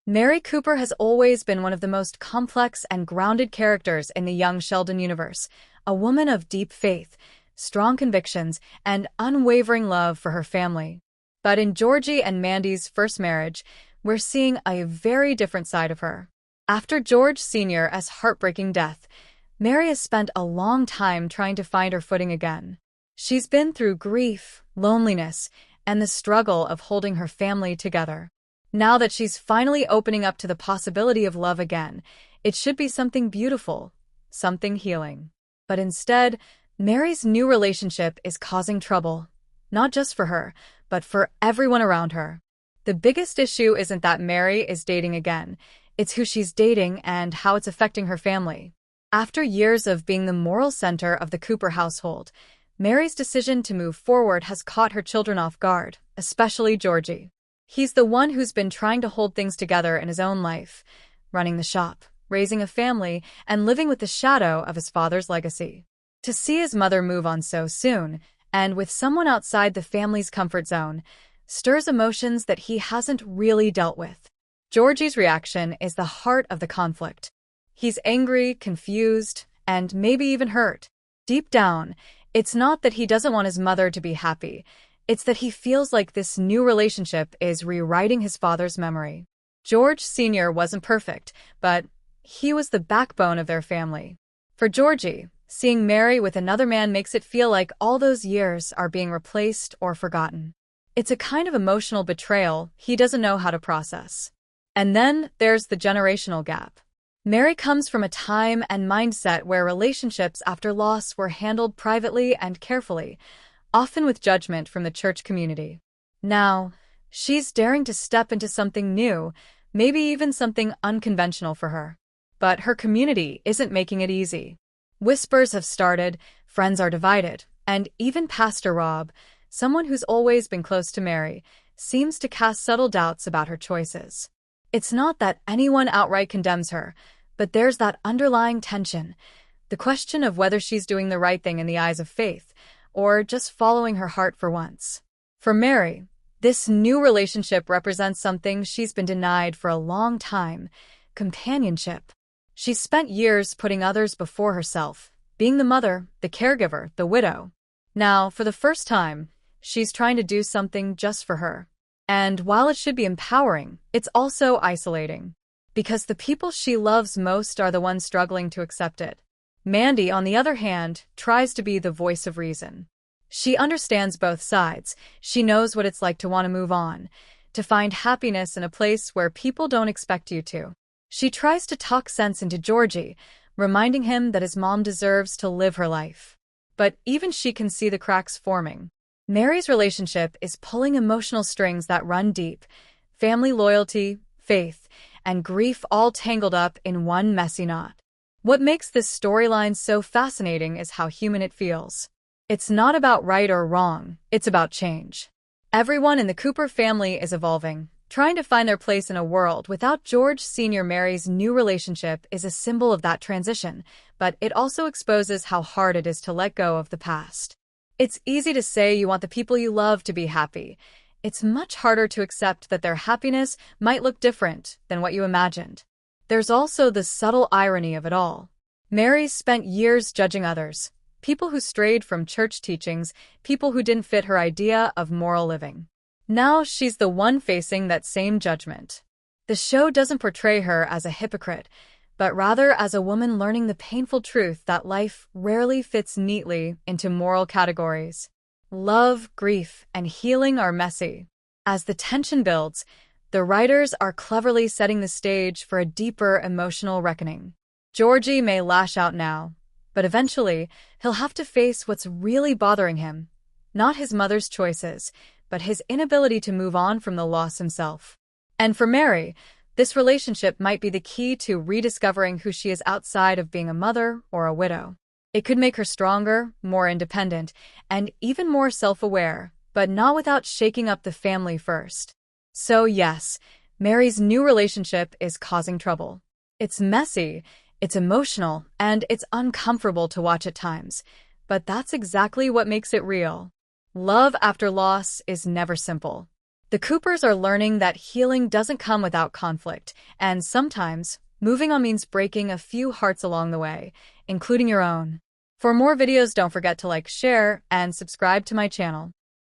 Mary Cooper has always been one of the most complex and grounded characters in the young Sheldon universe, a woman of deep faith, strong convictions, and unwavering love for her family. But in Georgie and Mandy's first marriage, we're seeing a very different side of her. After George Sr.'s heartbreaking death, Mary has spent a long time trying to find her footing again. She's been through grief, loneliness, and the struggle of holding her family together. Now that she's finally opening up to the possibility of love again, it should be something beautiful, something healing. But instead, Mary's new relationship is causing trouble, not just for her, but for everyone around her. The biggest issue isn't that Mary is dating again, it's who she's dating and how it's affecting her family. After years of being the moral center of the Cooper household, Mary's decision to move forward has caught her children off guard, especially Georgie. He's the one who's been trying to hold things together in his own life, running the shop, raising a family, and living with the shadow of his father's legacy. To see his mother move on so soon, and with someone outside the family's comfort zone, stirs emotions that he hasn't really dealt with. Georgie's reaction is the heart of the conflict. He's angry, confused, and maybe even hurt. Deep down, it's not that he doesn't want his mother to be happy. It's that he feels like this new relationship is rewriting his father's memory. George Sr. wasn't perfect, but he was the backbone of their family. For Georgie, seeing Mary with another man makes it feel like all those years are being replaced or forgotten. It's a kind of emotional betrayal he doesn't know how to process. And then there's the generational gap. Mary comes from a time and mindset where relationships after loss were handled privately and carefully, often with judgment from the church community. Now, she's daring to step into something new, maybe even something unconventional for her. But her community isn't making it easy. Whispers have started, friends are divided, and even Pastor Rob, someone who's always been close to Mary, seems to cast subtle doubts about her choices. It's not that anyone outright condemns her, but there's that underlying tension, the question of whether she's doing the right thing in the eyes of faith, or just following her heart for once. For Mary, this new relationship represents something she's been denied for a long time: companionship. She's spent years putting others before herself, being the mother, the caregiver, the widow. Now, for the first time, she's trying to do something just for her. And while it should be empowering, it's also isolating, because the people she loves most are the ones struggling to accept it. Mandy, on the other hand, tries to be the voice of reason. She understands both sides. She knows what it's like to want to move on, to find happiness in a place where people don't expect you to. She tries to talk sense into Georgie, reminding him that his mom deserves to live her life. But even she can see the cracks forming. Mary's relationship is pulling emotional strings that run deep: family loyalty, faith, and grief all tangled up in one messy knot. What makes this storyline so fascinating is how human it feels. It's not about right or wrong, it's about change. Everyone in the Cooper family is evolving, trying to find their place in a world without George Sr. Mary's new relationship is a symbol of that transition, but it also exposes how hard it is to let go of the past. It's easy to say you want the people you love to be happy. It's much harder to accept that their happiness might look different than what you imagined. There's also the subtle irony of it all. Mary's spent years judging others, people who strayed from church teachings, people who didn't fit her idea of moral living. Now she's the one facing that same judgment. The show doesn't portray her as a hypocrite, but rather as a woman learning the painful truth that life rarely fits neatly into moral categories. Love, grief, and healing are messy. As the tension builds, the writers are cleverly setting the stage for a deeper emotional reckoning. Georgie may lash out now, but eventually he'll have to face what's really bothering him. Not his mother's choices, but his inability to move on from the loss himself. And for Mary, this relationship might be the key to rediscovering who she is outside of being a mother or a widow. It could make her stronger, more independent, and even more self-aware, but not without shaking up the family first. So yes, Mary's new relationship is causing trouble. It's messy, it's emotional, and it's uncomfortable to watch at times, but that's exactly what makes it real. Love after loss is never simple. The Coopers are learning that healing doesn't come without conflict, and sometimes moving on means breaking a few hearts along the way, including your own. For more videos, don't forget to like, share, and subscribe to my channel.